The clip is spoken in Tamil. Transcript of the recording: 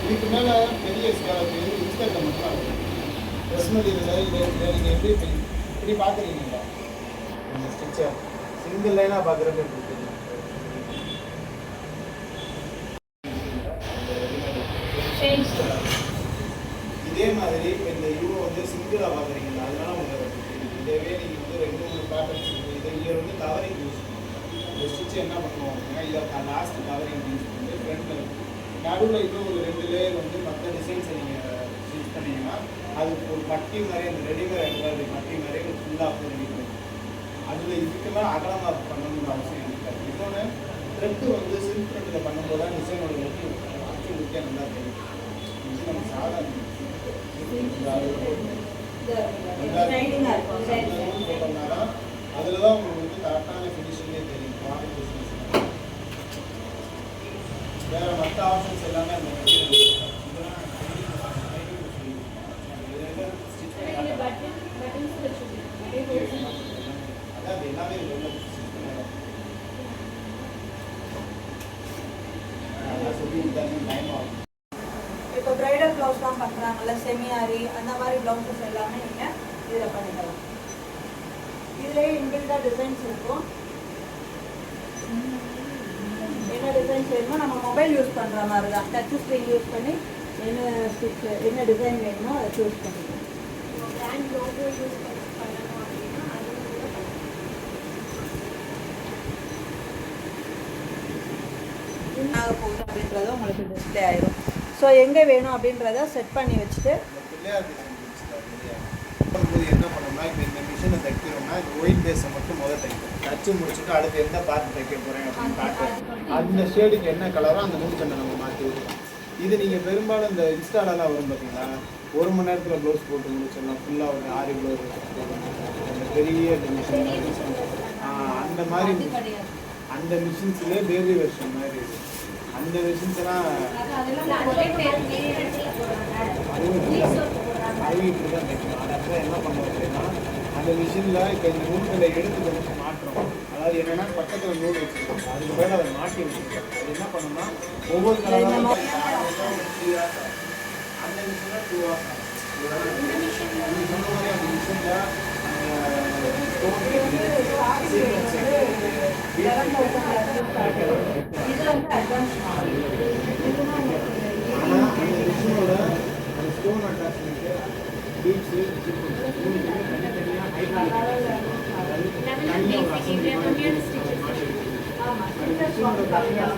இதுக்கு மேலே பெரிய இன்ஸ்டர்ட்டை மட்டும் இருக்கும். ட்ரெஸ் மெட்டீரியல் நீங்கள் எப்படி இப்படி பார்க்குறீங்களா? இந்த ஸ்டிச்சர் சிங்கிள் லைனாக பார்க்குறப்ப எப்படி தெரியும்? இதே மாதிரி இப்போ இந்த யூ வந்து சிங்கிளாக பார்க்குறீங்களா, அதனால உங்களுக்கு இதவே நீங்கள் வந்து 2-3 பேட்டர்ன்ஸ் இதை இங்கே வந்து கவரிங் யூஸ் பண்ணுவோம். இந்த ஸ்டிச் என்ன பண்ணுவோம் அப்படின்னா, இதை லாஸ்ட் கவரிங் யூஸ் பண்ணி ஃப்ரண்ட்டில் நடுவில் இன்னும் ஒரு 2 லேயர் வந்து மற்ற டிசைன்ஸை நீங்கள் ஸ்டிச் பண்ணிங்கன்னா அது ஒரு பட்டி மாதிரி அந்த ரெடிமேட் எம்ப்ராய்டரி பட்டி மாதிரி ஒரு ஃபுல்லாக பண்ணிக்கணும். அதில் இதுக்கெல்லாம் அகலமாக பண்ணணும்னு அவசியம் இருக்காது. இன்னொன்று த்ரெட்டு வந்து சில்க் த்ரெட்டில் பண்ணும்போது தான் டிசைனோட லுக்கு லுக்கே நல்லா தெரியும். இது நம்ம சாதாரண போட்டோம்னா அதில் தான் உங்களுக்கு வந்து கரெக்டான ஃபினிஷிங்கே தெரியும். வேறு மற்ற ஆப்ஷன்ஸ் எல்லாமே அந்த அதாவது எல்லாமே டைம் ஆகும். இப்போ ப்ரைடல் ப்ளவுஸ்லாம் பண்ணுறாங்கல்ல, செமியாரி அந்த மாதிரி ப்ளவுசஸ் எல்லாமே நீங்கள் இதில் பண்ணிக்கலாம். இதுலேயே இன்பில்டாக டிசைன்ஸ் இருக்கும். என்ன டிசைன்ஸ் வேணுமோ நம்ம மொபைல் யூஸ் பண்ணுற மாதிரி தான் டச் ஸ்க்ரீன் யூஸ் பண்ணி என்ன ஸ்டிச் என்ன டிசைன் வேணுமோ அதை சூஸ் பண்ணிக்கலாம். பிராண்ட் லோகோ யூஸ் பண்ணணும் அப்படின்னா அது போகுது அப்படின்றத உங்களுக்கு டிஸ்பிளே ஆயிரும். ஸோ எங்கே வேணும் அப்படின்றத செட் பண்ணி வச்சுட்டு என்ன பண்ணோம்னா, இப்போ இந்த மிஷினை தைக்கிறோம்னா இந்த ஒயிட் பேஸை மட்டும் முதல் தைக்கும். தச்சு முடிச்சுட்டு அடுத்து எந்த பார்ட் தைக்க போகிறேன் அப்படின்னு காட்டுறோம். அந்த ஷேடுக்கு என்ன கலரோ அந்த நூற்சண்டை நம்ம மாற்றி விடுவோம். இது நீங்கள் பெரும்பாலும் இந்த இன்ஸ்டாலெலாம் வரும் பார்த்தீங்களா, 1 மணி நேரத்தில் ப்ளவுஸ் போட்டு முடிச்சிடலாம். ஃபுல்லாக ஒரு 6 ப்ளவுஸ் அந்த பெரிய மிஷின் அந்த மாதிரி அந்த மிஷின்ஸ்லேயே பேபி வெர்ஷன் மாதிரி இருக்குது. அந்த மிஷின்ஸ் எல்லாம் அறிவிட்டு தான் தைக்கணும். அதை என்ன பண்ணுவோம் அப்படின்னா, அந்த மிஷினில் இப்போ இந்த நூல்களை எடுத்து கொஞ்சம் மாற்றோம். அதாவது என்னென்னா பக்கத்தில் நூல் வச்சுருக்கோம், அதுக்கு மேலே அதை மாட்டி வச்சுருக்கோம். அது என்ன பண்ணோம்னா ஒவ்வொரு கலராக அந்த மிஷினில் 2 hours ஆகும். சொன்ன மாதிரி அந்த மிஷினில் மிஷினோட அந்த ஸ்டோன் அட்டாச்மெண்ட்டு பீட்ஸு தனியாக